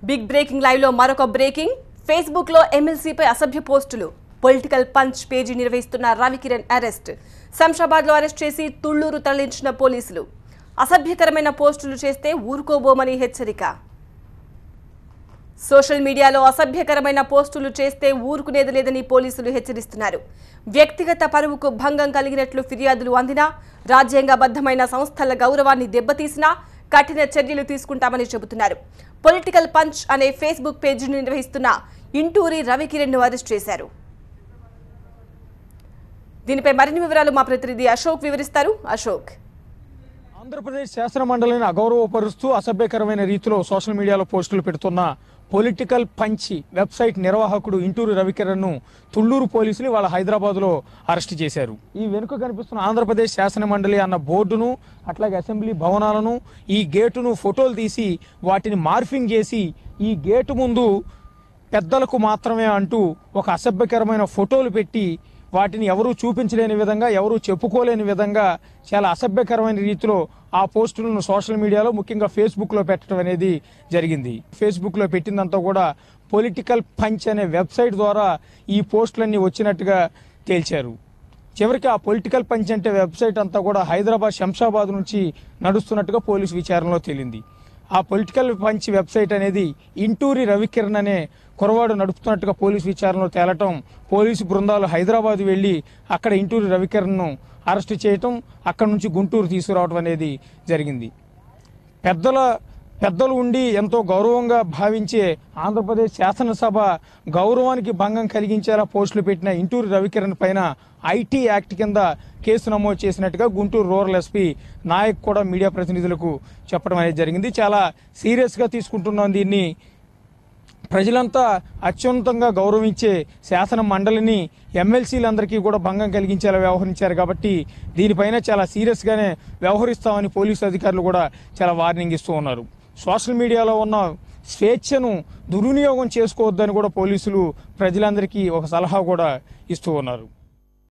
Big breaking live లో మరొక breaking. Facebook లో ఎమ్మెల్సీపై అసభ్య పోస్టులు. పొలిటికల్ పంచ్ పేజీ నిర్వహిస్తున్న రవికిరణ్ అరెస్ట్. శంషాబాద్ లో అరెస్ట్ చేసి తుళ్లూరు తరలించిన పోలీసులు. అసభ్యకరమైన పోస్టులు చేస్తే ఊరుకోబోమని హెచ్చరిక. సోషల్ మీడియాలో అసభ్యకరమైన పోస్టులు చేస్తే ఊరుకునేది లేదని పోలీసులు హెచ్చరిస్తున్నారు. వ్యక్తిగత పరువుకు భంగం కలిగినట్లు ఫిర్యాదులు అందినా, రాజ్యాంగబద్ధమైన సంస్థల గౌరవాన్ని దెబ్బతీసినా కఠిన చర్యలు తీసుకుంటామని చెబుతున్నారు. పొలిటికల్ పంచ్ అనే ఫేస్బుక్ పేజీని నిర్వహిస్తున్న ఇంటూరి రవికిరణ్ ను అరెస్ట్ చేశారు. దీనిపై మరిన్ని వివరాలు మా ప్రతినిధి అశోక్ వివరిస్తారు. అశోక్, ఆంధ్రప్రదేశ్ శాసన మండలిని అగౌరవపరుస్తూ అసభ్యకరమైన రీతిలో సోషల్ మీడియాలో పోస్టులు పెడుతున్న పొలిటికల్ పంచ్ వెబ్సైట్ నిర్వాహకుడు ఇంటూరి రవికిరణ్ ను తుళ్లూరు పోలీసులు వాళ్ళ హైదరాబాద్లో అరెస్ట్ చేశారు. ఈ వెనుక కనిపిస్తున్న ఆంధ్రప్రదేశ్ శాసన మండలి అన్న బోర్డును, అట్లాగే అసెంబ్లీ భవనాలను, ఈ గేటును ఫోటోలు తీసి వాటిని మార్ఫింగ్ చేసి ఈ గేటు ముందు పెద్దలకు మాత్రమే అంటూ ఒక అసభ్యకరమైన ఫోటోలు పెట్టి వాటిని ఎవరూ చూపించలేని విధంగా, ఎవరూ చెప్పుకోలేని విధంగా చాలా అసభ్యకరమైన రీతిలో ఆ పోస్టులను సోషల్ మీడియాలో ముఖ్యంగా ఫేస్బుక్లో పెట్టడం అనేది జరిగింది. ఫేస్బుక్లో పెట్టిందంతా కూడా పొలిటికల్ పంచ్ అనే వెబ్సైట్ ద్వారా ఈ పోస్టులన్నీ వచ్చినట్టుగా తేల్చారు. చివరికి ఆ పొలిటికల్ పంచ్ అంటే వెబ్సైట్ అంతా కూడా హైదరాబాద్ శంషాబాద్ నుంచి నడుస్తున్నట్టుగా పోలీసు విచారణలో తేలింది. ఆ పొలిటికల్ పంచ్ వెబ్సైట్ అనేది ఇంటూరి రవికిరణ్ అనే కురవాడు నడుపుతున్నట్టుగా పోలీసు విచారణలో తేలటం, పోలీసు బృందాలు హైదరాబాద్ వెళ్ళి అక్కడ ఇంటూరి రవికిరణ్ను అరెస్ట్ చేయటం, అక్కడ నుంచి గుంటూరు తీసుకురావడం అనేది జరిగింది. పెద్దలు ఉండి ఎంతో గౌరవంగా భావించే ఆంధ్రప్రదేశ్ శాసనసభ గౌరవానికి భంగం కలిగించేలా పోస్టులు పెట్టిన ఇంటూరి రవికిరణ్ పైన ఐటీ యాక్ట్ కింద కేసు నమోదు చేసినట్టుగా గుంటూరు రూరల్ ఎస్పీ నాయక్ కూడా మీడియా ప్రతినిధులకు చెప్పడం అనేది జరిగింది. చాలా సీరియస్గా తీసుకుంటున్నాం దీన్ని. ప్రజలంతా అత్యున్నతంగా గౌరవించే శాసన మండలిని ఎమ్మెల్సీలందరికీ కూడా భంగం కలిగించేలా వ్యవహరించారు కాబట్టి దీనిపైన చాలా సీరియస్గానే వ్యవహరిస్తామని పోలీసు అధికారులు కూడా చాలా వార్నింగ్ ఇస్తూ ఉన్నారు. సోషల్ మీడియాలో ఉన్న స్వేచ్ఛను దుర్వినియోగం చేసుకోవద్దని కూడా పోలీసులు ప్రజలందరికీ ఒక సలహా కూడా ఇస్తూ ఉన్నారు.